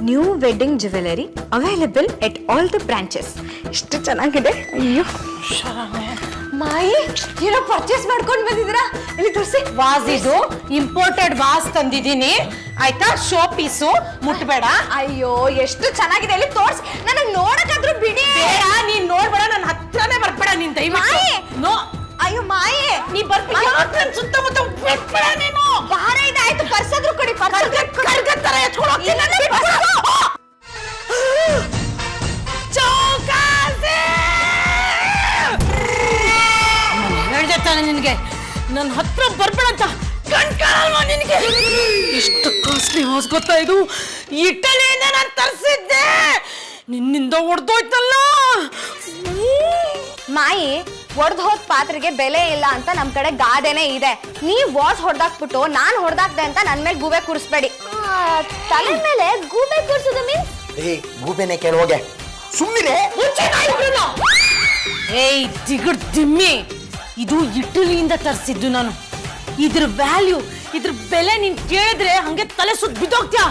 New wedding jewellery available at all the branches. ಎಷ್ಟು ಚೆನ್ನಾಗಿದೆ. ಅಯ್ಯೋ ಮಾಯಿ, ಏನೋ ಪರ್ಚೇಸ್ ಮಾಡ್ಕೊಂಡು ಬಂದಿದ್ದೀರಾ? ಇಲ್ಲಿ ತೋರಿಸಿ. ವಾಸ್ ಇದು ಇಂಪೋರ್ಟೆಡ್ ವಾಸ್ ತಂದಿದ್ದೀನಿ ಆಯ್ತಾ. ಶೋ ಪೀಸು ಮುಟ್ಬೇಡ. ಅಯ್ಯೋ ಎಷ್ಟು ಚೆನ್ನಾಗಿದೆ, ಇಲ್ಲಿ ತೋರಿಸಿ. ನನಗೆ ನೋಡಕ್ಕಾದ್ರೂ ಬಿಡಿ. ಬೇಡ, ನೀನ್ ನೋಡ್ಬೇಡ, ನನ್ನ ಹತ್ರನೇ ಬರ್ಬೇಡ ನೀನ್ ದಯವಿಟ್ಟು. ನೋ. ಅಯ್ಯೋ ಮಾಯೆ, ನೀ ಬರ್ಬೇಡ, ಸುತ್ತಮುತ್ತ ಬರ್ಬೇಡ ನೀನು. ಭಾರ ಇದೆ. ಆಯ್ತು, ಪರ್ಸಾದ್ರೂ ಕೊಡಿ. ಕರ್ಗತ್ತರ ಎತ್ಕೊಂಡು ಹೋಗ್ತೀನಿ. ಹೇಳ್ದೆ ತಾನೆ ನಿನ್ಗೆ ನನ್ನ ಹತ್ರ ಬರ್ಬೇಡ ಅಂತ. ಕಣ್ಕಾಣಲ್ವಾ ನಿನ್ಗೆ? ಎಷ್ಟು ಕಾಸ್ಟ್ಲಿ ವಾಸ್ ಗೊತ್ತಾ ಇದು? ಇಟಲಿಯಿಂದ ನಾನು ತರಿಸಿದ್ದೆ, ನಿನ್ನಿಂದ ಹೊಡೆದೋಯ್ತಲ್ಲ. ಮಾಯಿ, ಹೊಡೆದ್ ಹೋದ್ ಪಾತ್ರೆಗೆ ಬೆಲೆ ಇಲ್ಲ ಅಂತ ನಮ್ ಕಡೆ ಗಾದೆನೇ ಇದೆ. ನೀವ್ ವಾಸ್ ಹೊಡೆದಾಕ್ಬಿಟ್ಟು ನಾನ್ ಹೊಡೆದಾಕ್ದೆ ಅಂತ ನನ್ ಮೇಲೆ ಗೂಬೆ ಕೂರಿಸ್ಬೇಡಿ. ತಲೆ ಮೇಲೆ ಗೂಬೆ ಕೂರ್ಸೋದು ಮೀನ್ಸ್? ಗೂಬೆನೆ ಕೇಳೋಗೆ ಸುಮ್ಮನೆ. ಏಯ್ ದಿಗಡ್ ದಿಮ್ಮಿ, ಇದು ಇಟಲಿಯಿಂದ ತರಿಸಿದ್ದು ನಾನು. ಇದ್ರ ವ್ಯಾಲ್ಯೂ, ಇದ್ರ ಬೆಲೆ ನೀನ್ ಕೇಳಿದ್ರೆ ಹಂಗೆ ತಲೆ ಸುತ್ತ ಬಿದ್ದೋಗ್ತ್ಯಾ.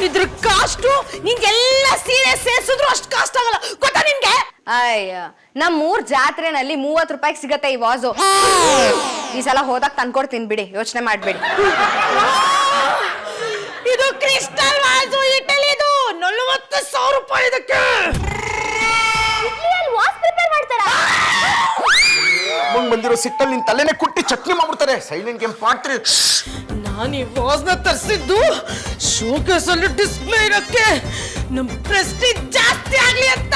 ಇದ್ರ ಕಾಸ್ಟು ನಿನ್ಗೆಲ್ಲ ಸೀರೆ ಸೇರ್ಸಿದ್ರು ಅಷ್ಟು ಕಾಸ್ಟ್ ಆಗಲ್ಲ ಗೊತ್ತಾ ನಿನ್ಗೆ? ಅಯ್ಯ, ನಮ್ ಊರ್ ಜಾತ್ರೆನಲ್ಲಿ 30 ರೂಪಾಯಿಗೆ ಸಿಗತ್ತೆ ಈ ವಾಸು. ಈ ಸಲ ಹೋದಾಗ ತಂದ್ಕೊಡ್ತೀನಿ ಬಿಡಿ, ಯೋಚನೆ ಮಾಡ್ಬೇಡಿ. ಇದು ಕ್ರಿಸ್ಟಲ್ ವಾಸು, ಇಟಲಿದು. 40,000 ರೂಪಾಯಿ ಇದಕ್ಕೆ. ಇಟ್ಲಿಯಲ್ಲಿ ವಾಸ್ ಪ್ರಿಪೇರ್ ಮಾಡ್ತಾರಾ? ಬಂದಿರೋ ಸಿಟ್ಟಲ್ಲಿ ನಿನ್ ತಲೆನೇ ಕುಟ್ಟಿ ಚಟ್ನಿ ಮಾಡ್ಬಿಡ್ತಾರೆ. ಸೈಲೆಂಟ್ ಗೇಮ್ ಮಾಡ್ತೀರಿ. ನಾನು ಈ ವಾಸ್ನ ತರಿಸಿದ್ದು ಶೋಕೇಸ್ ಅಲ್ಲಿ ಡಿಸ್ಪ್ಲೇ ಇರಕ್ಕೆ, ನಮ್ ಪ್ರೆಸ್ಟೀಜ್ ಜಾಸ್ತಿ ಆಗ್ಲಿ ಅಂತ.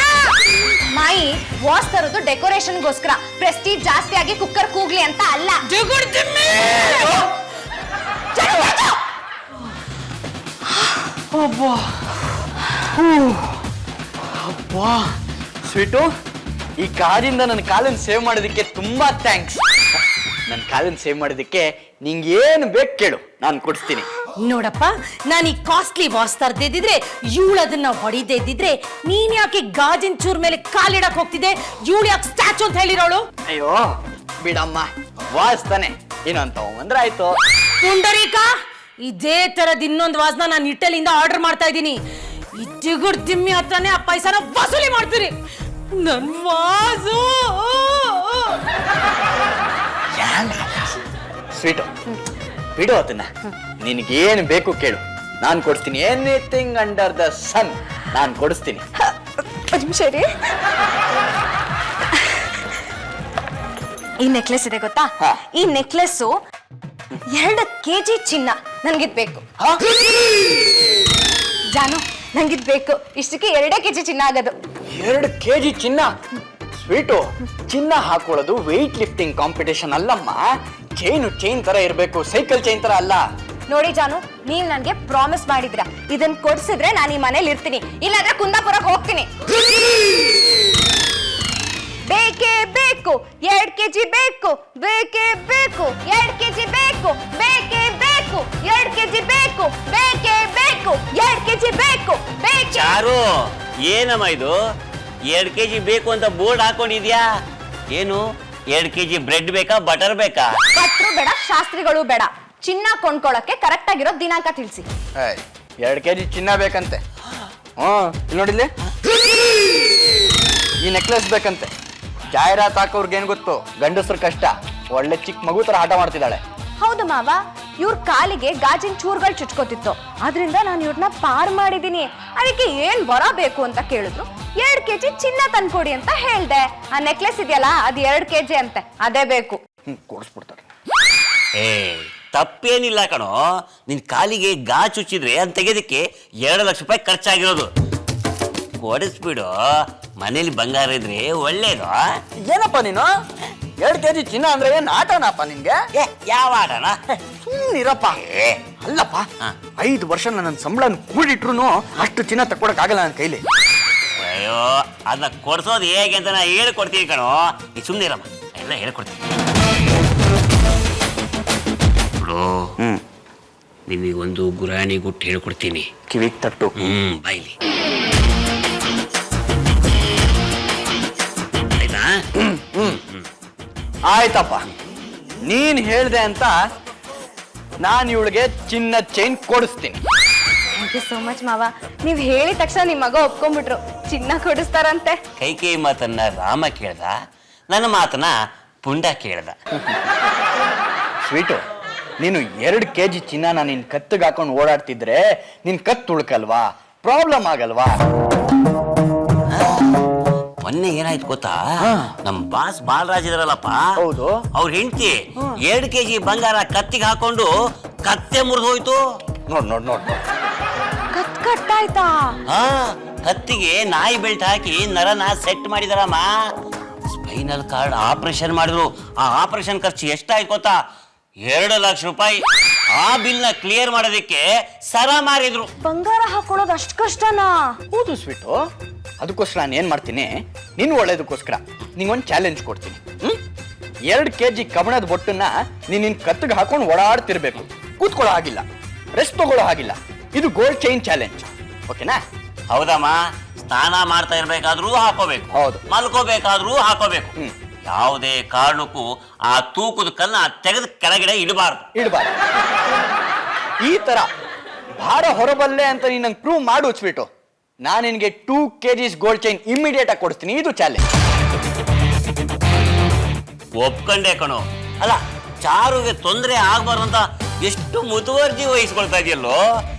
ಮಾಯಿ, ವಾಸ್ ತರೋದು ಡೆಕೋರೇಷನ್ಗೋಸ್ಕರ, ಪ್ರೆಸ್ಟೀಜ್ ಜಾಸ್ತಿ ಆಗಿ ಕುಕ್ಕರ್ ಕೂಗ್ಲಿ ಅಂತ ಅಲ್ಲ. ಅಬ್ಬಾ ಸ್ವೀಟು, ಈ ಕಾರಿಂದ ನನ್ನ ಕಾಲನ್ನು ಸೇವ್ ಮಾಡೋದಕ್ಕೆ ತುಂಬಾ ಥ್ಯಾಂಕ್ಸ್. ನನ್ನ ಕಾಲನ್ನು ಸೇವ್ ಮಾಡೋದಕ್ಕೆ ನಿಂಗೆ ಏನು ಬೇಕು ಕೇಳು, ನಾನು ಕೊಡಿಸ್ತೀನಿ. ನೋಡಪ್ಪ, ನಾನು ಈ ಕಾಸ್ಟ್ಲಿ ವಾಸ್ ತರ್ದಿದ್ರೆ, ಇವಳು ಅದನ್ನ ಹೊಡಿದೇ ಇದ್ದಿದ್ರೆ ನೀನ್ ಯಾಕೆ ಗಾಜಿನ ಚೂರ್ ಮೇಲೆ ಕಾಲಿಡಕ್ ಹೋಗ್ತಿದ್ದೆ? ಇವಳು ಯಾಕೆ ಸ್ಟ್ಯಾಚು ಅಂತ ಹೇಳಿರೋಳು? ಅಯ್ಯೋ ಬಿಡಮ್ಮ, ವಾಸ್ ತಾನೆ, ಏನಂತ ಅಂದ್ರೆ ಆಯ್ತು. ಪುಂಡರೀಕ, ಇದೇ ತರದ್ ಇನ್ನೊಂದು ವಾಸ್ನ ನಾನು ಇಟಲಿಯಿಂದ ಆರ್ಡರ್ ಮಾಡ್ತಾ ಇದ್ದೀನಿ. ಈ ದಿಗುಡ್ ದಿಮ್ಮಿ ಹತ್ರನೇ ಆ ಪೈಸಾನ ವಸೂಲಿ ಮಾಡ್ತೀನಿ. ನನ್ ವಾಸು ಸ್ವೀಟು ಬಿಡು ಅದನ್ನ. ನಿನಗೇನು ಬೇಕು ಕೇಳು, ನಾನು ಕೊಡಿಸ್ತೀನಿ. ಎನಿಥಿಂಗ್ ಅಂಡರ್ ದ ಸನ್ ನಾನು ಕೊಡಿಸ್ತೀನಿ. ಸರಿ, ಈ ನೆಕ್ಲೆಸ್ ಇದೆ ಗೊತ್ತಾ? ಈ ನೆಕ್ಲೆಸ್ 2 kg ಚಿನ್ನ. ನನ್ಗಿದ್ ಬೇಕು ಜಾನು, ನಂಗಿದ್ ಬೇಕು. ಇಷ್ಟಕ್ಕೆ 2 kg ಚಿನ್ನ ಆಗೋದು. 2 kg ಚಿನ್ನ? ಸ್ವೀಟು, ಚಿನ್ನ ಹಾಕೊಳ್ಳೋದು ವೆಯ್ಟ್ ಲಿಫ್ಟಿಂಗ್ ಕಾಂಪಿಟೇಷನ್ ಅಲ್ಲಮ್ಮ. ಚೈನ್ ತರ ಇರಬೇಕು, ಸೈಕಲ್ ಚೈನ್ ತರ ಅಲ್ಲ. ನೋಡಿ ಜಾನು, ನೀವ್ ನನ್ಗೆ ಪ್ರಾಮಿಸ್ ಮಾಡಿದ್ರ, ಇದನ್ ಕೊಡ್ಸಿದ್ರೆ ನಾನು ಈ ಮನೇಲಿ ಇರ್ತೀನಿ, ಇಲ್ಲಾಂದ್ರೆ ಕುಂದಾಪುರಕ್ಕೆ ಹೋಗ್ತೀನಿ. ಬೇಕೇ ಬೇಕು, 2 kg ಬೇಕು, ಬೇಕೇ ಬೇಕು, 2 kg ಬೇಕು, ಬೇಕೇ ಬೇಕು, 2 kg ಬೇಕು, ಬೇಕೇ ಬೇಕು, 2 kg ಬೇಕು, ಬೇಕೇ. ಚಾರು, ಏನಮ್ಮ ಇದು? 2 kg ಬೇಕು ಅಂತ ಬೋರ್ಡ್ ಹಾಕೊಂಡಿದ್ಯಾ? ಏನು 2 kg ಬ್ರೆಡ್ ಬೇಕಾ, ಬಟರ್ ಬೇಕಾ? ಭಟ್ರು ಬೇಡ, ಶಾಸ್ತ್ರಿಗಳು ಬೇಡ. ಚಿನ್ನ ಕೊಂಡ್ಕೊಳಕ್ಕೆ ಕರೆಕ್ಟ್ ಆಗಿರೋ ದಿನಾಂಕ ತಿಳಿಸಿ. 2 kg ಚಿನ್ನ ಬೇಕಂತೆ. ಇಲ್ಲಿ ನೋಡಿಲ್ಲಿ, ಈ ನೆಕ್ಲೆಸ್ ಬೇಕಂತೆ. ಜಾಹೀರಾತ್ ಹಾಕೋರ್ಗೇನ್ ಗೊತ್ತು, ಗಂಡಸ್ರ ಕಷ್ಟ. ಒಳ್ಳೆ ಚಿಕ್ಕ ಮಗು ತರ ಆಟ ಮಾಡ್ತಿದ್ದಾಳೆ. ಹೌದು ಮಾವ, ಇವ್ರ ಕಾಲಿಗೆ ಗಾಜಿನ ಚೂರ್ಗಳು ಚುಚ್ಕೋತಿತ್ತು, ಆದ್ರಿಂದ ನಾನು ಇವ್ರನ್ನ ಪಾರ್ ಮಾಡಿದೀನಿ. ಅದಕ್ಕೆ ಏನ್ ಬರಬೇಕು ಅಂತ ಕೇಳಿದ್ರು, 2 kg ಚಿನ್ನ ತಂದ್ಕೊಡಿ ಅಂತ ಹೇಳ್ದೆ. ಆ ನೆಕ್ಲೆಸ್ ಇದೆಯಲ್ಲ, ಅದು 2 kg ಅಂತೆ, ಅದೇ ಬೇಕು. ಕೊಡಿಸ್ಬಿಡ್ತಾರೆ. ಏ, ತಪ್ಪೇನಿಲ್ಲ ಕಣೋ. ನಿನ್ ಕಾಲಿಗೆ ಗಾ ಚುಚ್ಚಿದ್ರೆ ಅಂತ ತೆಗೆದಕ್ಕೆ 2 ಲಕ್ಷ ರೂಪಾಯಿ ಖರ್ಚಾಗಿರೋದು. ಕೊಡಿಸ್ಬಿಡು, ಮನೇಲಿ ಬಂಗಾರ ಇದ್ರೆ ಒಳ್ಳೇದು. ಏನಪ್ಪ ನೀನು 2 kg ಚಿನ್ನ ಅಂದ್ರೆ ಏನ್ ಆಟನಪ್ಪ ನಿನ್ಗೆ? ಯಾವ ಆಟನ? ಸುಮ್ಮನಿರಪ್ಪ. ಅಲ್ಲಪ್ಪ, 5 ವರ್ಷ ನನ್ನ ಸಂಬಳ ಕೂಡಿಟ್ರು ಅಷ್ಟು ಚಿನ್ನ ತಕ್ಕೊಡಕ್ ಆಗಲ್ಲ ನನ್ನ ಕೈಲಿ. ಅಯ್ಯೋ, ಅದನ್ನ ಕೊಡ್ಸೋದು ಹೇಗೆ ಅಂತ ನಾ ಹೇಳ್ಕೊಡ್ತೀನಿ ಕಣೋ. ನೀ ಸುಮ್ಮನೆ ಇರಮ್ಮ, ಎಲ್ಲ ಹೇಳ್ಕೊಡ್ತೀನಿ. ನಿಮಗೊಂದು ಗುರಾಣಿ ಗುಟ್ಟು ಹೇಳ್ಕೊಡ್ತೀನಿ, ಕಿವಿಗ್ ತಟ್ಟು. ಬಾಯ್ಲಿ. ಆಯ್ತಾ? ಆಯ್ತಪ್ಪ, ನೀನ್ ಹೇಳ್ದೆ ಅಂತ ನಾನು ಇವಳಿಗೆ ಚಿನ್ನ ಚೈನ್ ಕೊಡಿಸ್ತೀನಿ. ಥ್ಯಾಂಕ್ ಯು ಸೋ ಮಚ್ ಮಾವ. ನೀವ್ ಹೇಳಿದ ತಕ್ಷಣ ನಿಮ್ ಮಗ ಒಪ್ಕೊಂಡ್ಬಿಟ್ರು, ಚಿನ್ನ ಕೊಡಿಸ್ತಾರಂತೆ. ಕೈಕೇಯಿ ಮಾತನ್ನ ರಾಮ ಕೇಳ್ದ, ನನ್ನ ಮಾತನ್ನ ಪುಂಡ ಕೇಳ್ದ. ಸ್ವೀಟು, ನೀನು 2 kg ಚಿನ್ನನ ನಿನ್ ಕತ್ತಿಗೆ ಹಾಕೊಂಡು ಓಡಾಡ್ತಿದ್ರೆ ನಿನ್ ಕತ್ತು ಉಳ್ಕಲ್ವಾ, ಪ್ರಾಬ್ಲಮ್ ಆಗಲ್ವಾ? ಮೊನ್ನೆ ಏನಾಯ್ತು ಗೊತ್ತಾ, ನಮ್ ಬಾಸ್ ಬಾಲರಾಜ್ ಇದಾರಲ್ಲಪ್ಪ, ಹೌದು. ಅವ್ರ ಹೆಂಡತಿ 2 kg ಬಂಗಾರ ಕತ್ತಿಗೆ ಹಾಕೊಂಡು ಕತ್ತೆ ಮುರಿದು ಹೋಯ್ತು. ನೋಡ್ ಕಟ್ಟಾಯ್ತಾ? ಹಾ, ಕತ್ತಿಗೆ ನಾಯಿ ಬೆಲ್ಟ್ ಹಾಕಿ ನರನ ಸೆಟ್ ಮಾಡಿದಾರಮ್ಮ. ಸ್ಪೈನಲ್ ಕಾರ್ಡ್ ಆಪರೇಷನ್ ಮಾಡಿದ್ರು. ಆ ಆಪರೇಷನ್ ಖರ್ಚು ಎಷ್ಟಾಯ್ತು ಗೊತ್ತಾ? 2 ಲಕ್ಷ ರೂಪಾಯಿ. ಆ ಬಿಲ್ ನ ಕ್ಲಿಯರ್ ಮಾಡೋದಕ್ಕೆ ಸರ ಮಾರಿದ್ರು. ಬಂಗಾರ ಹಾಕೊಳ್ಳೋದು ಅಷ್ಟು ಕಷ್ಟನಾ? ಹೌದು ಸ್ವೀಟು. ಅದಕ್ಕೋಸ್ಕರ ನಾನು ಏನ್ ಮಾಡ್ತೀನಿ, ನಿನ್ ಒಳ್ಳೇದಕ್ಕೋಸ್ಕರ ನಿಂಗೊಂದು ಚಾಲೆಂಜ್ ಕೊಡ್ತೀನಿ. 2 kg ಕಬ್ಬಣದ ಬೊಟ್ಟನ್ನ ನಿನ್ ಕತ್ತಿಗೆ ಹಾಕೊಂಡು ಓಡಾಡ್ತಿರ್ಬೇಕು. ಕೂತ್ಕೊಳ್ಳೋ ಹಾಗಿಲ್ಲ, ರೆಸ್ಟ್ ತಗೊಳ್ಳೋ ಹಾಗಿಲ್ಲ. ಇದು ಗೋಲ್ಡ್ ಚೈನ್ ಚಾಲೆಂಜ್, ಓಕೆನಾ? ಹೌದಮ್ಮ, ಸ್ನಾನ ಮಾಡ್ತಾ ಇರ್ಬೇಕಾದ್ರೂ ಹಾಕೋಬೇಕು, ಹೌದು. ಮಲ್ಕೋಬೇಕಾದ್ರೂ ಹಾಕೋಬೇಕು. ಯಾವುದೇ ಕಾರಣಕ್ಕೂ ಆ ತೂಕದ ಕಲ್ಲನ್ನ ತೆಗೆದು ಕೆಳಗಡೆ ಇಡಬಾರ್ದು. ಈ ತರ ಭಾರ ಹೊರಬಲ್ಲೆ ಅಂತ ನೀನ್ ನಂಗೆ ಪ್ರೂವ್ ಮಾಡು ಸ್ವೀಟು. ನಾನು ನಿನ್ಗೆ 2 kg ಗೋಲ್ಡ್ ಚೈನ್ ಇಮಿಡಿಯೇಟ್ ಆಗಿ ಕೊಡಿಸ್ತೀನಿ. ಇದು ಚಾಲೆಂಜ್. ಒಪ್ಕೊಂಡೆ ಕಣೋ. ಅಲ್ಲ, ಚಾರುಗೆ ತೊಂದರೆ ಆಗ್ಬಾರ್ದು ಅಂತ ಎಷ್ಟು ಮುತುವರ್ಜಿ ವಹಿಸ್ಕೊಳ್ತಾ ಇದೆಯಲ್ಲೋ.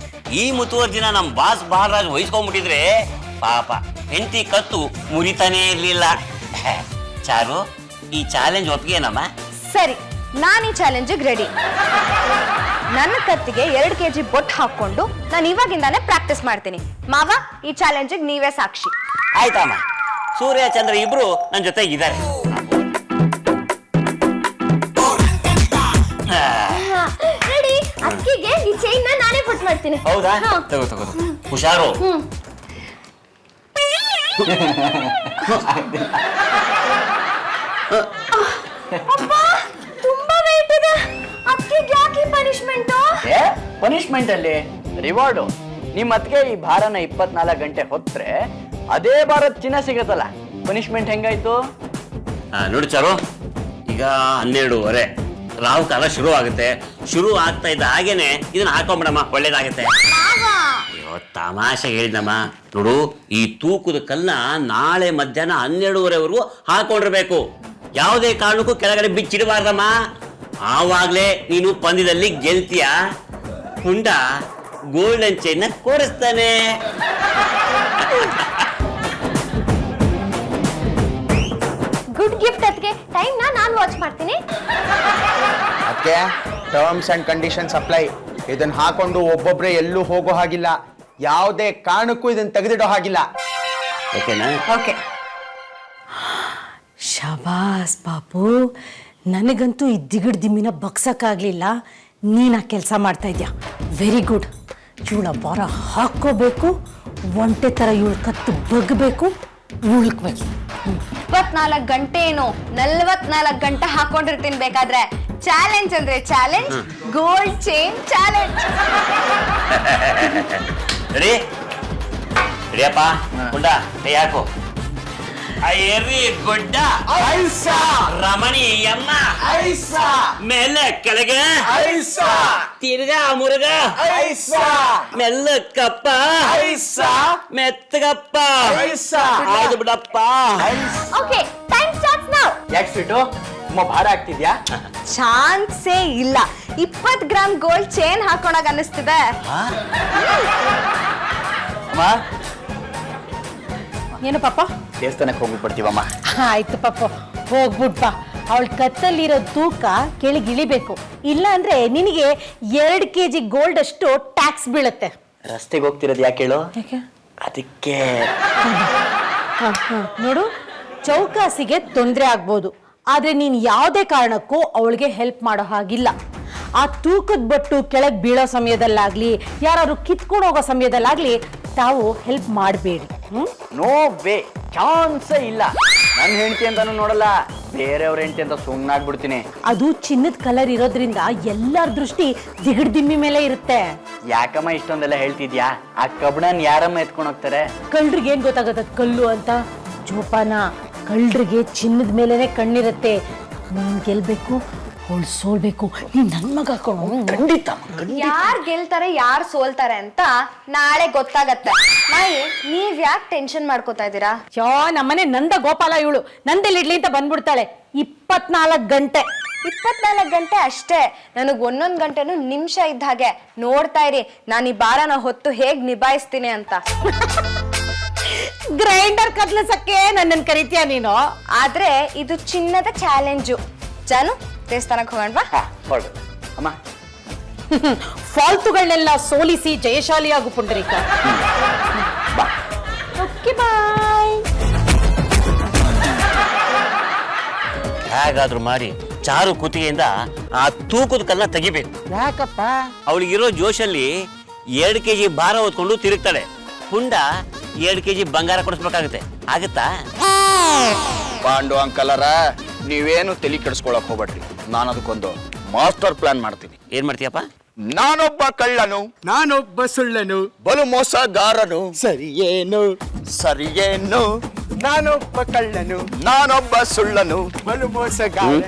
ಈ ಮುತುವರ್ಜಿನ ನಮ್ ಬಾಸ್ ಬಾಲರಾಜ್ ವಹಿಸ್ಕೊಂಡ್ಬಿಟ್ಟಿದ್ರೆ ಪಾಪ ಹೆಂಡತಿ ಕತ್ತು ಮುರಿತಾನೇ ಇರ್ಲಿಲ್ಲ. ಚಾರು, ಈ ಚಾಲೆಂಜ್ ಒಪ್ಪಿಗೆನಮ್ಮ? ಸರಿ, ನಾನು ಈ ಚಾಲೆಂಜಿಗೆ ರೆಡಿ. ನನ್ನ ಕತ್ತಿಗೆ 2 kg ಬೊಟ್ಟು ಹಾಕೊಂಡು ನಾನು ಇವಾಗಿಂದಾನೇ ಪ್ರಾಕ್ಟೀಸ್ ಮಾಡ್ತೀನಿ. ಮಾವ, ಈ ಚಾಲೆಂಜಿಗೆ ನೀವೇ ಸಾಕ್ಷಿ. ಆಯ್ತಮ್ಮ. ಸೂರ್ಯ ಚಂದ್ರ ಇಬ್ರು ನನ್ನ ಜೊತೆ ಇದ್ದಾರೆ. ರೆಡಿ. ಅಕ್ಕಿಗೆ ಈ ಚೈನ್ ನಾನೇ ಪುಟ್ ಮಾಡ್ತೀನಿ. ಹೌದಾ? ತಗೋ ತಗೋ, ಹುಷಾರು. ಅಪ್ಪ, ತುಂಬಾ ವೇಟ್ ಇದೆ. ಅಕ್ಕಿಗೆ ಯಾಕೆ ಪನಿಷ್ಮೆಂಟ್? ಪನಿಷ್ಮೆಂಟ್ ಅಲ್ಲಿ ರಿವಾರ್ಡು. ನಿಮ್ಮ ಅತ್ತಿಗೆ ಈ ಭಾರನ 24 ಗಂಟೆ ಹೊತ್ತರೆ ಅದೇ ಭಾರತ್ ಚಿನ್ನ ಸಿಗತ್ತಲ್ಲ. ಪನಿಷ್ಮೆಂಟ್ ಹೆಂಗಾಯ್ತು? ನೋಡಿ ಚಾರು, ಈಗ 12:30 ರಾವು ಕಾಲ ಶುರು ಆಗುತ್ತೆ. ಶುರು ಆಗ್ತಾ ಇದ್ದ ಹಾಗೇನೆ ಇದನ್ನ ಹಾಕೊಂಡ್ಬಿಡಮ್ಮ, ಒಳ್ಳೇದಾಗುತ್ತೆ. ಅಯ್ಯೋ, ತಮಾಷೆ ಹೇಳಿದಮ್ಮ. ನೋಡು, ಈ ತೂಕದ ಕಲ್ಲನ್ನ ನಾಳೆ ಮಧ್ಯಾಹ್ನ 12:30ವರೆಗೂ ಹಾಕೊಂಡಿರ್ಬೇಕು. ಯಾವುದೇ ಕಾರಣಕ್ಕೂ ಕೆಳಗಡೆ ಬಿಚ್ಚಿಡಬಾರ್ದಮ್ಮ. ಆವಾಗ್ಲೇ ನೀನು ಪಂದ್ಯದಲ್ಲಿ ಗೆಲ್ತೀಯ. ಹುಂಡ ಗೋಲ್ಡನ್ ಚೈನ್ ಕೊಡಿಸ್ತಾನೆ. Good gift. ಅದಕ್ಕೆ ಟೈಮ್ ನಾನು ವಾಚ್ ಮಾಡ್ತೀನಿ. ಅದಕ್ಕೆ ಟರ್ಮ್ಸ್ ಅಂಡ್ ಕಂಡೀಷನ್ಸ್ ಅಪ್ಲೈ. ಇದನ್ನ ಹಾಕೊಂಡು ಒಬ್ಬೊಬ್ರೆ ಎಲ್ಲೂ ಹೋಗೋ ಹಾಗಿಲ್ಲ. ಯಾವುದೇ ಕಾರಣಕ್ಕೂ ಇದನ್ನ ತೆಗೆದಿಡೋ ಹಾಗಿಲ್ಲ. ಓಕೆನಾ? ಓಕೆ. ಶಬಾಸ್ ಪಾಪು, ನನಗಂತೂ ಈ ದಿಗಡ್ ದಿಮ್ಮಿನ ಬಗ್ಸಕ್ಕಾಗ್ಲಿಲ್ಲ. ನೀನು ಆ ಕೆಲಸ ಮಾಡ್ತಾ ಇದ್ಯಾ, ವೆರಿ ಗುಡ್. ಇವಳ ಭಾರ ಹಾಕ್ಕೋಬೇಕು, ಒಂಟೆ ಥರ ಇವಳು ಕತ್ತು ಬಗ್ಬೇಕು, ಉಳ್ಕ್ಬೇಕು. 24 ಗಂಟೆ ಏನು, 44 ಗಂಟೆ ಹಾಕೊಂಡಿರ್ತೀನಿ ಬೇಕಾದ್ರೆ. ಚಾಲೆಂಜ್ ಅಂದ್ರೆ challenge, gold chain challenge. Ready? ರೆಡಿಯಪ್ಪ? ಹುಂಡ ಕೈ ಹಾಕು. ಎರಿ ಗುಡ್ಡ ರಮಣೀಯಮ್ಮ, ಮೇಲೆ ಕೆಳಗೆ ತಿರ್ಗಾ ಮುರುಗ, ಮೆಲ್ಲಕ್ಕಪ್ಪ ಮೆತ್ತಗಪ್ಪ, ಆಯ್ತು ಬಿಡಪ್ಪ. Okay, time starts now. ಯಾಕೆ ಸ್ವೀಟು, ತುಂಬ ಭಾರ ಆಗ್ತಿದ್ಯಾ? ಚಾನ್ಸೇ ಇಲ್ಲ. 20 ಗ್ರಾಮ್ ಗೋಲ್ಡ್ ಚೈನ್ ಹಾಕೊಂಡಾಗ ಅನ್ನಿಸ್ತಿದೆ. ಅಮ್ಮ, ಏನು ಪಾಪ? ದೇವಸ್ಥಾನಕ್ಕೆ ಹೋಗ್ಬಿಡ್ತೀವಮ್ಮ. ಆಯ್ತು ಪಾಪ, ಹೋಗ್ಬಿಟ್ಪ. ಅವಳ ಕತ್ತಲ್ಲಿರೋ ತೂಕ ಕೆಳಗಿಳಿಬೇಕು, ಇಲ್ಲ ಅಂದ್ರೆ ನಿನಗೆ 2 kg ಗೋಲ್ಡ್ ಅಷ್ಟು ಟ್ಯಾಕ್ಸ್ ಬೀಳುತ್ತೆ. ರಸ್ತೆಗೆ ಹೋಗ್ತಿರೋದು ಯಾಕೆ ಹೇಳು? ಅದಕ್ಕೆ ನೋಡು, ಚೌಕಾಸಿಗೆ ತೊಂದರೆ ಆಗ್ಬೋದು, ಆದ್ರೆ ನೀನ್ ಯಾವುದೇ ಕಾರಣಕ್ಕೂ ಅವಳಿಗೆ ಹೆಲ್ಪ್ ಮಾಡೋ ಹಾಗಿಲ್ಲ. ಆ ತೂಕದ ಬಟ್ಟು ಕೆಳಗೆ ಬೀಳೋ ಸಮಯದಲ್ಲಾಗ್ಲಿ, ಯಾರು ಕಿತ್ಕೊಂಡು ಹೋಗೋ ಸಮಯದಲ್ಲಾಗ್ಲಿ ತಾವು ಹೆಲ್ಪ್ ಮಾಡಬೇಡಿ. ನೋ ವೇ, ಚಾನ್ಸೇ ಇಲ್ಲ. ನನ್ನ ಹೆಂಡತಿ ಅಂತಾನು ನೋಡಲ್ಲ, ಬೇರೆಯವ್ರ ಹೆಂಡತಿ ಅಂತ ಸುಮ್ಮನಾಗ್ಬಿಡ್ತೀನಿ. ಅದು ಚಿನ್ನದ ಕಲರ್ ಇರೋದ್ರಿಂದ ಎಲ್ಲರ ದೃಷ್ಟಿ ದಿಗಡ್ ದಿಮ್ಮಿ ಮೇಲೆ ಇರುತ್ತೆ. ಯಾಕಮ್ಮ ಇಷ್ಟೊಂದೆಲ್ಲ ಹೇಳ್ತಿದ್ಯಾ? ಆ ಕಬ್ಬಣನ್ ಯಾರಮ್ಮ ಎತ್ಕೊಂಡು ಹೋಗ್ತಾರೆ? ಕಳ್ಳರಿಗೆ ಏನ್ ಗೊತ್ತಾಗತ್ತ ಕಲ್ಲು ಅಂತ? ಜೋಪಾನ, ಕಳ್ಳರಿಗೆ ಚಿನ್ನದ ಮೇಲೆನೆ ಕಣ್ಣಿರುತ್ತೆ. ನೀನ್ ಗೆಲ್ಬೇಕು, ಅವಳು ಸೋಲ್ಬೇಕು ನೀನ್ ನನ್ ಮಗ ಕಣೋ. ಖಂಡಿತ ಯಾರ್ ಗೆಲ್ತಾರೆ ಯಾರ್ ಸೋಲ್ತಾರೆ ಅಂತ ನಾಳೆ ಗೊತ್ತಾಗತ್ತೆ. ಮಾಯಿ ನೀವ್ ಯಾಕೆ ಟೆನ್ಷನ್ ಮಾಡ್ಕೋತಾ ಇದ್ದೀರಾ? ಯೋ ನಮ್ಮನೆ ನಂದ ಗೋಪಾಲ ಇವಳು ನಂದೆಲ್ಲಿಡ್ಲಿ ಅಂತ ಬಂದ್ಬಿಡ್ತಾಳೆ. 24 ಗಂಟೆ 24 ಗಂಟೆ ಅಷ್ಟೇ. ನನಗ್ ಒಂದೊಂದ್ ಗಂಟೆನೂ ನಿಮಿಷ ಇದ್ದ ಹಾಗೆ. ನೋಡ್ತಾ ಇರಿ ನಾನು ಈ ಬಾರನ ಹೊತ್ತು ಹೇಗ್ ನಿಭಾಯಿಸ್ತೀನಿ ಅಂತ. ಗ್ರೈಂಡರ್ ಕದ್ಲಸಕ್ಕೆ ನನ್ನನ್ ಕರಿತೀಯ ನೀನು? ಆದ್ರೆ ಇದು ಚಿನ್ನದ ಚಾಲೆಂಜು. ಜಾನು ದೇವಸ್ಥಾನಕ್ಕೆ ಹೋಗೋಣವಾ? ಹೊರಡು ಅಮ್ಮ. ಫಾಲ್ತುಗಳನ್ನೆಲ್ಲ ಸೋಲಿಸಿ ಜಯಶಾಲಿಯಾಗು ಪುಂಡರೀಕ. ಬಾ. Okay bye. ಹೇಗಾದ್ರೂ ಮಾಡಿ ಚಾರು ಕುತ್ತಿಗೆಯಿಂದ ಆ ತೂಕದ ಕಲ್ಲ ತೆಗಿಬೇಕು. ಯಾಕಪ್ಪ? ಅವಳಿಗಿರೋ ಜೋಶಲ್ಲಿ 2 kg ಭಾರ ಹೊತ್ಕೊಂಡು ತಿರುಗ್ತಾಳೆ. ಪುಂಡ 2 kg ಬಂಗಾರ ಕೊಡಿಸ್ಬೇಕಾಗುತ್ತೆ. ಆಗತ್ತಾ? ಪಾಂಡು ಅಂಕಲರ ನೀವೇನು ತಲೆ ಕೆಡಿಸ್ಕೊಳಕ್ ಹೋಗ್ಬೇಡ್ರಿ. ನಾನು ಅದಕ್ಕೊಂದು ಮಾಸ್ಟರ್ ಪ್ಲಾನ್ ಮಾಡ್ತೀನಿ. ಏನ್ ಮಾಡ್ತೀಯಪ್ಪ? ನಾನೊಬ್ಬ ಕಳ್ಳನು, ನಾನೊಬ್ಬ ಸುಳ್ಳನು, ಬಲು ಮೋಸಗಾರನು, ಸರಿಯೇನು ಸರಿಯೇನು, ನಾನೊಬ್ಬ ಕಳ್ಳನು, ನಾನೊಬ್ಬ ಸುಳ್ಳನು. ಬಲು ಮೋಸಗಾರ.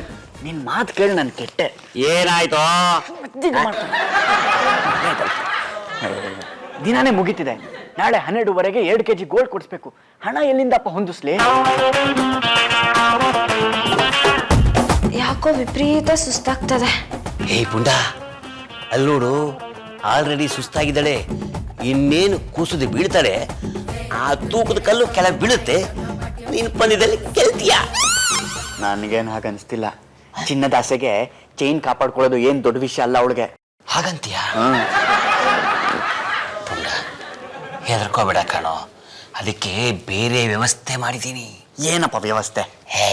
ನಿನ್ ಮಾತು ಕೇಳಿ ನನ್ ಕೆಟ್ಟೆ. ಏನಾಯ್ತು? ದಿನಾನೇ ಮುಗಿತಿದೆ. ನಾಳೆ 12:30 2 kg ಗೋಲ್ಡ್ ಕೊಡಿಸ್ಬೇಕು. ಹಣ ಎಲ್ಲಿಂದಪ್ಪ ಹೊಂದಿಸ್ಲಿ? ಯಾಕೋ ವಿಪರೀತ ಸುಸ್ತಾಗ್ತದೆ. ಹೇ ಪುಂಡ, ಅಲ್ಲೋಡು ಆಲ್ರೆಡಿ ಸುಸ್ತಾಗಿದ್ದಾಳೆ. ಇನ್ನೇನು ಕೂಸುದು ಬೀಳ್ತಾಳೆ. ಆ ತೂಕದ ಕಲ್ಲು ಕೆಳಗೆ ಬೀಳುತ್ತೆ. ನೀನು ಪಂದ್ಯದಲ್ಲಿ ಗೆಲ್ತೀಯ. ನನಗೇನು ಹಾಗನ್ಸ್ತಿಲ್ಲ. ಚಿನ್ನದ ಆಸೆಗೆ ಚೈನ್ ಕಾಪಾಡ್ಕೊಳ್ಳೋದು ಏನ್ ದೊಡ್ಡ ವಿಷಯ ಅಲ್ಲ ಅವಳಿಗೆ. ಹಾಗಂತೀಯ? ಪುಂಡ ಹೆದರ್ಕೋಬೇಡ ಕಣೋ. ಅದಕ್ಕೆ ಬೇರೆ ವ್ಯವಸ್ಥೆ ಮಾಡಿದ್ದೀನಿ. ಏನಪ್ಪ ವ್ಯವಸ್ಥೆ? ಹೇ,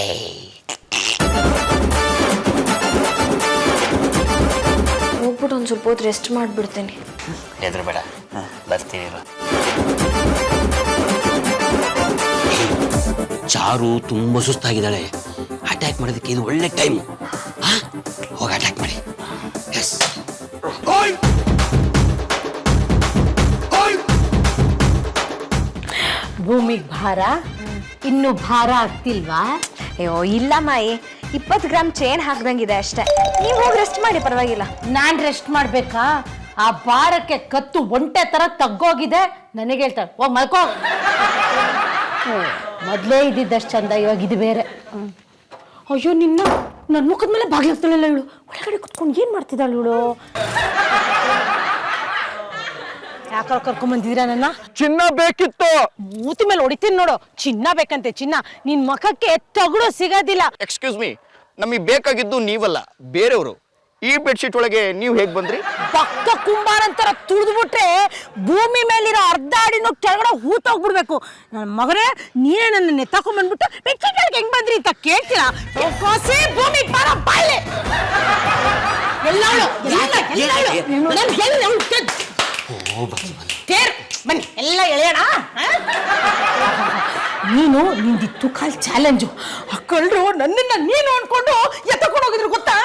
ಹೋಗ್ಬಿಟ್ಟು ಒಂದ್ ಸ್ವಲ್ಪ ಹೊತ್ತು ರೆಸ್ಟ್ ಮಾಡ್ಬಿಡ್ತೀನಿ. ಹೆದರ್ಬೇಡ, ಬರ್ತೀನಿ ಇರು. ಚಾರು ತುಂಬಾ ಸುಸ್ತಾಗಿದ್ದಾಳೆ. ಅಟ್ಯಾಕ್ ಮಾಡೋದಕ್ಕೆ ಇದು ಒಳ್ಳೆ ಟೈಮ್. ಹೋಗಿ ಅಟ್ಯಾಕ್ ಮಾಡಿ. ಎಸ್. ಭೂಮಿಗೆ ಭಾರ ಇನ್ನು ಭಾರ ಆಗ್ತಿಲ್ವಾ? ಅಯ್ಯೋ ಇಲ್ಲ ಮಾಯಿ, 20 ಗ್ರಾಮ್ ಚೈನ್ ಹಾಕ್ದಂಗಿದೆ ಅಷ್ಟೇ. ನೀವು ಹೋಗಿ ರೆಸ್ಟ್ ಮಾಡಿ, ಪರವಾಗಿಲ್ಲ. ನಾನ್ ರೆಸ್ಟ್ ಮಾಡ್ಬೇಕಾ? ಆ ಭಾರಕ್ಕೆ ಕತ್ತು ಒಂಟೆ ತರ ತಗ್ಗೋಗಿದೆ. ನನಗೆ ಹೇಳ್ತಾಳೆ ಹೋಗ್ ಮಲ್ಕೋ. ಮೊದ್ಲೇ ಇದ್ದಿದ್ದಷ್ಟು ಚಂದ, ಇವಾಗ ಇದು ಬೇರೆ. ಅಯ್ಯೋ ನಿನ್ನ ನನ್ನ ಮುಖದ ಮೇಲೆ ಬಾಗ್ಲಾಗ್ತಾಳಲ್ಲ ಇವಳು. ಒಳಗಡೆ ಕುತ್ಕೊಂಡು ಏನ್ ಮಾಡ್ತಿದ್ದಾಳು ಇವಳು? ಯಾಕೆ ಕರ್ಕೊಂಡ್ ಬಂದಿದ್ದೀರಾ ನನ್ನ? ಚಿನ್ನ ಬೇಕಿತ್ತು. ಮೂತಿ ಮೇಲೆ ಹೊಡಿತೀನಿ ನೋಡು. ಚಿನ್ನ ಬೇಕಂತೆ ಚಿನ್ನ. ನಿನ್ ಮುಖಕ್ಕೆ ತಗಡು ಸಿಗೋದಿಲ್ಲ. ಎಕ್ಸ್ಕ್ಯೂಸ್ ಮೀ, ನಮಗೆ ಬೇಕಾಗಿದ್ದು ನೀವಲ್ಲ, ಬೇರೆಯವರು. ಈ ಬೆಡ್ಶೀಟ್ ಒಳಗೆ ನೀವು ಹೇಗ್ ಬಂದ್ರಿ? ಭಕ್ತ ಕುಂಬಾರಂತರ ತುಳಿದ್ಬಿಟ್ರೆ ಭೂಮಿ ಮೇಲಿರೋ ಅರ್ಧ ಅಡಿನೂ ಕೆಳಗಡೆ ಹೂತೋಗ್ಬಿಡ್ಬೇಕು. ನನ್ನ ಮಗನೇ, ನೀನೇ ನನ್ನ ನೆತ್ತಾಕೊಂಡ್ ಬಂದ್ಬಿಟ್ಟು ಬೆಡ್ಶೀಟ್ ಹೆಂಗ್ ಬಂದ್ರಿ ಅಂತ ಕೇಳ್ತೀರಾ? ಭೂಮಿ ಬಾರ ಬಾಯ್ಲೆ. ಬನ್ನಿ ಎಲ್ಲ ಎಳೆಯೋಣ. ನೀನು ನಿಂದಿತ್ತು ಕಾಲ್ ಚಾಲೆಂಜು. ಹಾಕೊಂಡ್ರು ನನ್ನನ್ನ ನೀನು ಅನ್ಕೊಂಡು ಎತ್ತಕೊಂಡು ಹೋಗಿದ್ರು ಗೊತ್ತಾ?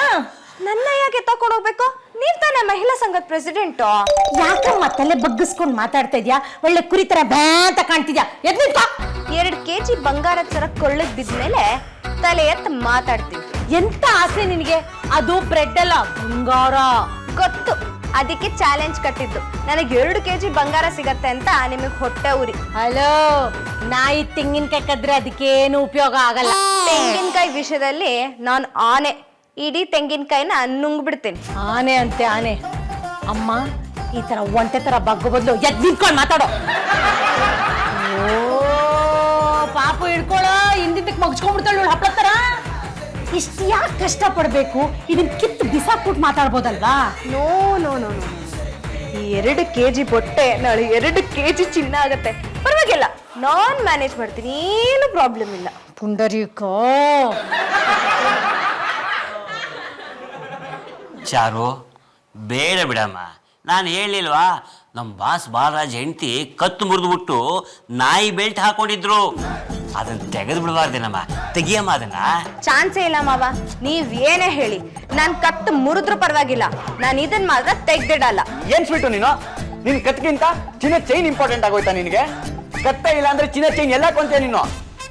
ನನ್ನ ಯಾಕೆ ತಕೊಂಡು ಹೋಗ್ಬೇಕು? ನೀವ್ ತಾನೇ ಮಹಿಳಾ ಸಂಘದ ಪ್ರೆಸಿಡೆಂಟು. ಯಾಕಮ್ಮ ತಲೆ ಬಗ್ಗಿಸ್ಕೊಂಡು ಮಾತಾಡ್ತಾ ಇದ್ಯಾ? ಒಳ್ಳೆ ಕುರಿ ತರ ಬ್ಯಾ ಅಂತ ಕಾಣ್ತಿದ್ಯಾ. 2 kg ಬಂಗಾರದ ಸರ ಕೊಳ್ಳಕ್ ಬಿದ್ಮೇಲೆ ತಲೆ ಎತ್ತ ಮಾತಾಡ್ತೀನಿ. ಎಂತ ಆಸೆ ನಿನಗೆ? ಅದು ಬ್ರೆಡ್ ಅಲ್ಲ, ಬಂಗಾರ. ಗೊತ್ತು, ಅದಕ್ಕೆ ಚಾಲೆಂಜ್ ಕಟ್ಟಿದ್ದು. ನನಗೆ 2 kg ಬಂಗಾರ ಸಿಗತ್ತೆ ಅಂತ ನಿಮಗ್ ಹೊಟ್ಟೆ ಉರಿ. ಹಲೋ, ನಾಯಿ ತೆಂಗಿನಕಾಯಿ ಕದ್ರೆ ಅದಕ್ಕೇನು ಉಪಯೋಗ ಆಗಲ್ಲ. ತೆಂಗಿನಕಾಯಿ ವಿಷಯದಲ್ಲಿ ನಾನು ಆನೆ. ಇಡೀ ತೆಂಗಿನಕಾಯಿನ ನುಂಗ್ಬಿಡ್ತೀನಿ. ಆನೆ ಅಂತೆ ಆನೆ. ಅಮ್ಮ, ಈ ತರ ಒಂಟೆ ತರ ಬಗ್ಗೋ ಬದಲು ಎದ್ ನಿಂತ್ಕೊಂಡು ಮಾತಾಡೋ. ಓ ಪಾಪು ಹಿಡ್ಕೊಳ್ಳೋ, ಹಿಂದಿದ್ದಕ್ಕೆ ಮಗ್ಸ್ಕೊಂಡ್ಬಿಡ್ತಾಳು ಹಪ್ಪಳ ತರ. ಇಷ್ಟು ಯಾಕೆ ಕಷ್ಟ ಪಡ್ಬೇಕು? ಇದನ್ನ ಕಿತ್ತು ಬಿಸಾಕ್ಬಿಟ್ಟು ಮಾತಾಡ್ಬೋದಲ್ವಾ? No no no no. ಈ 2 kg ಬೊಟ್ಟೆ ನಾಳೆ 2 kg ಚಿನ್ನ ಆಗತ್ತೆ. ಪರವಾಗಿಲ್ಲ, ನಾನ್ ಮ್ಯಾನೇಜ್ ಮಾಡ್ತೀನಿ, ಏನು ಪ್ರಾಬ್ಲಮ್ ಇಲ್ಲ. ಪುಂಡರೀಕೋ, ಚಾರು ಬೇಡ ಬಿಡಮ್ಮ. ನಾನು ಹೇಳಿಲ್ವಾ, ನಮ್ಮ ಬಾಸ್ ಬಾಲರಾಜ್ ಹೆಂಡತಿ ಕತ್ತು ಮುರಿದ್ಬಿಟ್ಟು ನಾಯಿ ಬೆಲ್ಟ್ ಹಾಕೊಂಡಿದ್ರು. ಅದನ್ನ ತೆಗೆದು ಬಿಡಬಾರ್ದೇನಮ್ಮ. ತೆಗಿಯಮ್ಮ ಅದನ್ನ. ಚಾನ್ಸೇ ಇಲ್ಲ ಮಾವ, ನೀವ್ ಏನೇ ಹೇಳಿ. ನಾನ್ ಕತ್ತು ಮುರಿದ್ರು ಪರವಾಗಿಲ್ಲ, ನಾನು ಇದನ್ ಮಾತ್ರ ತೆಗ್ದಿಡಲ್ಲ. ಏನ್ ಸ್ವೀಟು ನೀನು? ನಿನ್ ಕತ್ಗಿಂತ ಚಿನ್ನ ಚೈನ್ ಇಂಪಾರ್ಟೆಂಟ್ ಆಗೋಯ್ತಾ ನಿನ್ಗೆ? ಕತ್ತೆ ಇಲ್ಲ ಅಂದ್ರೆ ಚಿನ್ನ ಚೈನ್ ಎಲ್ಲ ಕೊಂತೀಯ ನೀನು?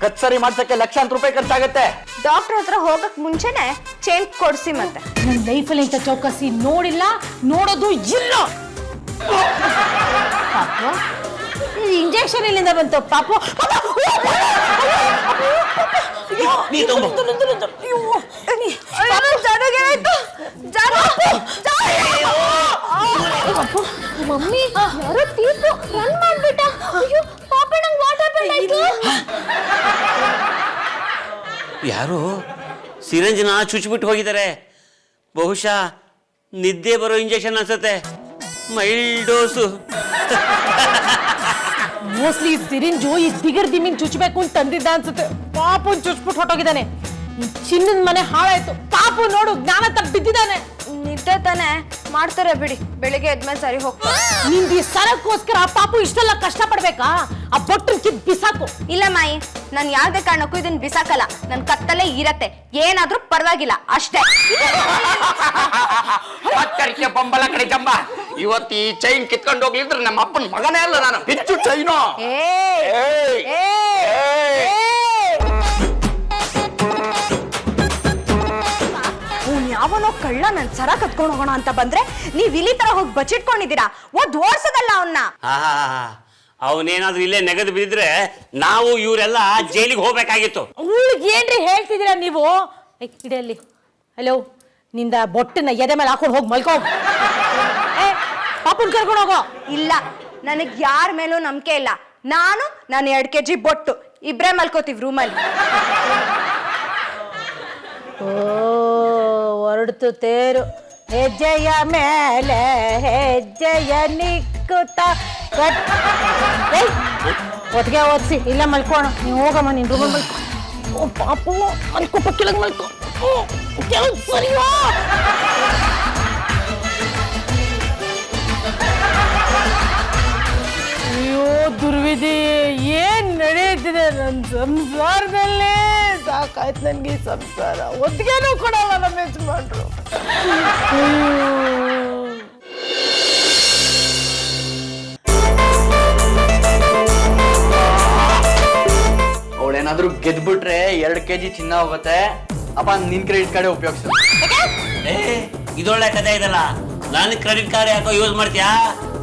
ಕತ್ ಸರಿ ಮಾಡ್ಸಕ್ಕೆ ಲಕ್ಷಾಂತರ ರೂಪಾಯಿ ಖರ್ಚಾಗತ್ತೆ. ಡಾಕ್ಟರ್ ಹತ್ರ ಹೋಗಕ್ ಮುಂಚೆನೆ ಚೇಂಜ್ ಕೊಡ್ಸಿ ಮತ್ತೆ. ನನ್ನ ಲೈಫಲ್ಲಿ ಇಂಥ ಚೌಕಸಿ ನೋಡಿಲ್ಲ, ನೋಡೋದು ಇಲ್ಲ. ಪಾಪು ಇಂಜೆಕ್ಷನ್ ಇಲ್ಲಿಂದ ಬಂತು. ಪಾಪು ಮಮ್ಮಿ ಯಾರೋ ತೀರ್ಪು ರನ್ ಮಾಡ್ಬಿಟ್ಟ. ಅಯ್ಯೋ ಪಾಪ, ನಂಗೆ ವಾಟರ್ ಬಿಲ್ ಆಯ್ತು. ಯಾರು ಸಿರಂಜನ ಚುಚ್ಚಿಬಿಟ್ಟು ಹೋಗಿದ್ದಾರೆ. ಬಹುಶಃ ನಿದ್ದೆ ಬರೋ ಇಂಜೆಕ್ಷನ್ ಅನ್ಸುತ್ತೆ, ಮೈಲ್ಡ್ ಡೋಸು. ಮೋಸ್ಟ್ಲಿ ಸಿರಿಂಜು ಈ ದಿಗರ್ ದಿಮ್ಮಿಂಗ್ ಚುಚ್ಚಬೇಕು ಅಂತ ತಂದಿದ್ದ ಅನ್ಸುತ್ತೆ. ಪಾಪು ಚುಚ್ಬಿಟ್ಟು ಹೊಟ್ಟೋಗಿದ್ದಾನೆ. ಚಿನ್ನದ ಮನೆ ಹಾಳಾಯ್ತು. ಪಾಪು ನೋಡು, ಜ್ಞಾನ ತಪ್ಪಿ ಬಿದ್ದಿದ್ದಾನೆ. ನಿದ್ದೆ ತಾನೆ ಮಾಡ್ತಾರೆ ಬಿಡಿ, ಬೆಳಿಗ್ಗೆ ಎದ್ಮೇಲೆ ಸರಿ ಹೋಗ್ತಾರೆ. ನಿಂದು ಈ ಸರಕ್ಕೋಸ್ಕರ ಪಾಪು ಇಷ್ಟೆಲ್ಲ ಕಷ್ಟ ಪಡ್ಬೇಕಾ? ಆ ಬೊಟ್ಟನ್ ಕಿತ್ ಬಿಸಾಕು. ಇಲ್ಲ ಮಾಯಿ, ನಾನು ಯಾವ್ದೇ ಕಾರಣಕ್ಕೂ ಇದನ್ನ ಬಿಸಾಕಲ್ಲ. ನನ್ ಕತ್ತಲ್ಲೇ ಇರತ್ತೆ, ಏನಾದ್ರೂ ಪರವಾಗಿಲ್ಲ ಅಷ್ಟೇ. ಬಂಬಲ ಕಡೆ ಜಂಬ, ಇವತ್ತು ಈ ಚೈನ್ ಕಿತ್ಕೊಂಡು ಹೋಗ್ಲಿದ್ರೆ ನಮ್ಮ ಅಪ್ಪನ ಮಗನೇ ಅಲ್ಲ ನಾನು. ಹೆಚ್ಚು ಚೈನು. ಯಾವನೋ ಕಳ್ಳ ನನ್ ಸರ ಕತ್ಕೊಂಡು ಹೋಗೋಣ ಅಂತ ಬಂದ್ರೆ ನೀವ್ ಇಲ್ಲಿ ತರ ಹೋಗಿ ಬಚ್ಚಿಟ್ಕೊಂಡಿದ್ದೀರಾ. ಓಡ್ಸೋದಲ್ಲ ಅವನ್ನ. ಅವನೇನಾದ್ರೂ ಇಲ್ಲೇ ನೆಗೆದು ಬಿದ್ದಿದ್ರೆ ನಾವು ಇವರೆಲ್ಲ ಜೈಲಿಗೆ ಹೋಗ್ಬೇಕಾಗಿತ್ತು. ಅವಳಿಗೆ ಏನ್ರಿ ಹೇಳ್ತಿದ್ದೀರಾ ನೀವು? ಇಡಲ್ಲಿ. ಹಲೋ, ನಿಂದ ಬೊಟ್ಟನ್ನ ಎದೆ ಮೇಲೆ ಹಾಕೊಂಡು ಹೋಗಿ ಮಲ್ಕೋ. ಪಾಪುನ್ ಕರ್ಕೊಂಡು ಹೋಗೋ. ಇಲ್ಲ, ನನಗ್ ಯಾರ ಮೇಲೂ ನಂಬಿಕೆ ಇಲ್ಲ. ನಾನು 2 kg ಬೊಟ್ಟು ಇಬ್ರೇ ಮಲ್ಕೋತೀವಿ ರೂಮಲ್ಲಿ. ಓ, ಹೊರಡ್ತು ತೇರು. ಹೆಜ್ಜೆಯ ಮೇಲೆ ಹೆಜ್ಜೆಯ ನಿಕ್ಕುತ್ತ ಒತ್ತಿಗೆ ಓದಿಸಿ. ಇಲ್ಲ ಮಲ್ಕೋಣ, ನೀವು ಹೋಗಮ್ಮ, ನಿನ್ ರೂಮಲ್ಲಿ ಮಲ್ಕೋ. ಓ ಪಾಪು, ಮಲ್ಕೋಪ, ಕೆಳಗೆ ಮಲ್ಕೋ. ಸರಿಯೋ. ಅಯ್ಯೋ ದುರ್ವಿಧಿ, ಏನ್ ನಡೆಯುತ್ತಿದೆ ನನ್ನ ಸಂಸಾರದಲ್ಲೇ? ಸಾಕಾಯ್ತು ನನ್ಗೆ ಈ ಸಂಸಾರ. ಒತ್ತಿಗೆನೂ ಕೊಡಲ್ಲ ನಮ್ಮ ಯಜಮಾನ್ರು. ಅವಳೇನಾದ್ರೂ ಗೆದ್ಬಿಟ್ರೆ 2 kg ಚಿನ್ನ ಹೋಗುತ್ತೆ. ಅಪ್ಪ ನಿನ್ ಕ್ರೆಡಿಟ್ ಕಾರ್ಡ್ ಉಪಯೋಗಿಸು. ಇದೊಳ್ಳೆ ಕಥೆ ಇದಲ್ಲ. ನಾನು ಕ್ರೆಡಿಟ್ ಕಾರ್ಡ್ ಯಾಕೋ ಯೂಸ್ ಮಾಡ್ತೀಯಾ?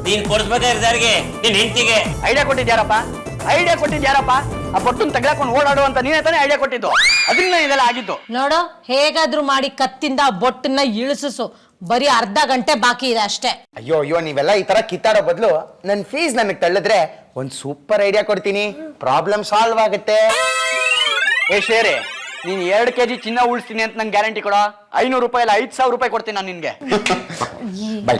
ನೀನ್ ಕೊಡ್ಸ್ಬೇಕಾದ್ರೆ ಯಾರಿಗೆ? ನಿನ್ ಹೆಂಡತಿಗೆ. ಐಡಿಯಾ ಕೊಟ್ಟಿದ್ಯಾರಪ್ಪ? ಆ ಬೊಟ್ಟನ್ ತಗ್ಲಾಕೊಂಡು ಓಡಾಡು ಅಂತ ನೀನೇ ತಾನೇ ಐಡಿಯಾ ಕೊಟ್ಟಿದ್ದು. ಅದನ್ನ ಇದೆಲ್ಲ ಆಗಿದ್ದು. ನೋಡು, ಹೇಗಾದ್ರೂ ಮಾಡಿ ಕತ್ತಿಂದ ಆ ಬೊಟ್ಟನ್ನ ಇಳಿಸು. ಬರೀ ಅರ್ಧ ಗಂಟೆ ಬಾಕಿ ಇದೆ ಅಷ್ಟೇ. ಅಯ್ಯೋ ನೀವೆಲ್ಲ ಈ ತರ ಕಿತ್ತಾಡೋ ಬದಲು ನನ್ನ ಫೀಸ್ ನನಗೆ ತಳ್ಳಿದ್ರೆ ಒಂದ್ ಸೂಪರ್ ಐಡಿಯಾ ಕೊಡ್ತೀನಿ. ಪ್ರಾಬ್ಲಮ್ ಸಾಲ್ವ್ ಆಗುತ್ತೆ. ಶೇರೆ, ನೀನ್ 2 kg ಚಿನ್ನ ಉಳಿಸ್ತೀನಿ ಅಂತ ನಂಗೆ ಗ್ಯಾರಂಟಿ ಕೊಡೋ. 500 ರೂಪಾಯಿ ಅಲ್ಲ, 5000 ರೂಪಾಯಿ ಕೊಡ್ತೀನಿ ನಾನು ನಿನ್ಗೆ. ಬೈ.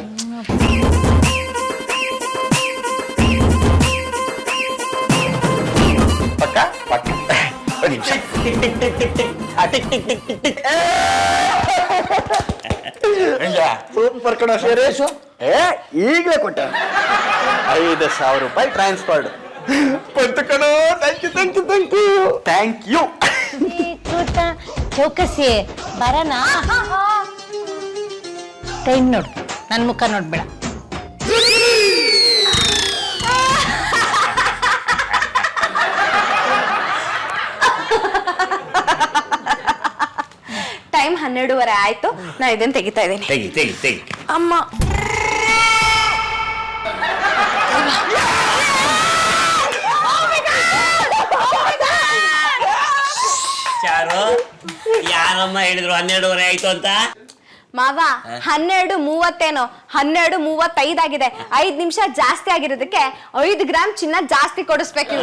ಪಕ್ಕ ಪಕ್ಕ. ಒಂದ್ ನಿಮಿಷ. ಸೂಪರ್ ಕಣೋ ಶೇರೆ. ಈಗಲೇ ಕೊಟ್ಟೆ. 5000 ರೂಪಾಯಿ ಟ್ರಾನ್ಸ್ಫರ್ಡ್. ಬಂತು ಕಣೋ. Thank you. ಚೌಕಸಿ ಬರೋಣ. ಟೈಮ್ ನೋಡು, ನನ್ನ ಮುಖ ನೋಡ್ಬೇಡ. ಟೈಮ್ 12:30 ಆಯ್ತು. ನಾ ಇದನ್ನ ತೆಗಿತಾ ಇದ್ದೀನಿ. ತೆಗಿ. ಅಮ್ಮ, ಚಾರು, ಯಾರಮ್ಮ ಹೇಳಿದ್ರು 12:30 ಆಯ್ತು ಅಂತ? ಮಾವ 12:30 12:35 ಆಗಿದೆ. 5 ನಿಮಿಷ ಜಾಸ್ತಿ ಆಗಿರೋದಕ್ಕೆ 5 ಗ್ರಾಮ್ ಚಿನ್ನ ಜಾಸ್ತಿ ಕೊಡಿಸ್ಬೇಕು.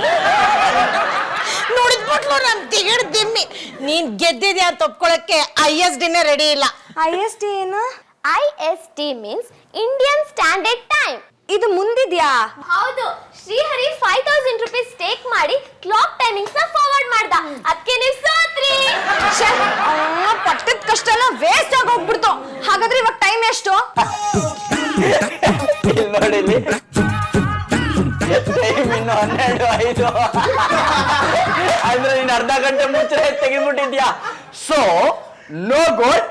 ನೋಡಿದ್ಬಿಟ್ಲು ನನ್ ತಿಗಡ್ ದಿಮ್ಮಿ. ನೀನ್ ಗೆದ್ದಿದ್ಯಾ ಅಂತ ಒಪ್ಕೊಳಕ್ಕೆ ISD ರೆಡಿ ಇಲ್ಲ. IST ಏನು? IST means Indian Standard Time. ಇದು ಮುಂದಿದ್ಯಾ? ಹೌದು. ಶ್ರೀಹರಿ 5000 ರೂಪೀಸ್ ಸ್ಟೇಕ್ ಮಾಡಿ ಕ್ಲಾಕ್ ಟೈಮಿಂಗ್ಸ್ ನ ಫಾರ್ವರ್ಡ್ ಮಾಡ್ದ. ಅದಕ್ಕೆ ನೀವು ಸೋತ್ರಿ. ಪಟ್ಟದ ಕಷ್ಟ ಎಲ್ಲ ವೇಸ್ಟ್ ಆಗಿ ಹೋಗ್ಬಿಡ್ತು. ಹಾಗಾದ್ರೆ ಇವಾಗ ಟೈಮ್ ಎಷ್ಟು? ನೋಡಿ, ಟೈಮ್ ಇನ್ನು 12:05. ಅಂದ್ರೆ ನೀನ್ ಅರ್ಧ ಗಂಟೆ ಮುಂಚೆ ತೆಗೆದ್ಬಿಟ್ಟಿದ್ಯಾ. ಸೊ ನೋ ಗೋಲ್,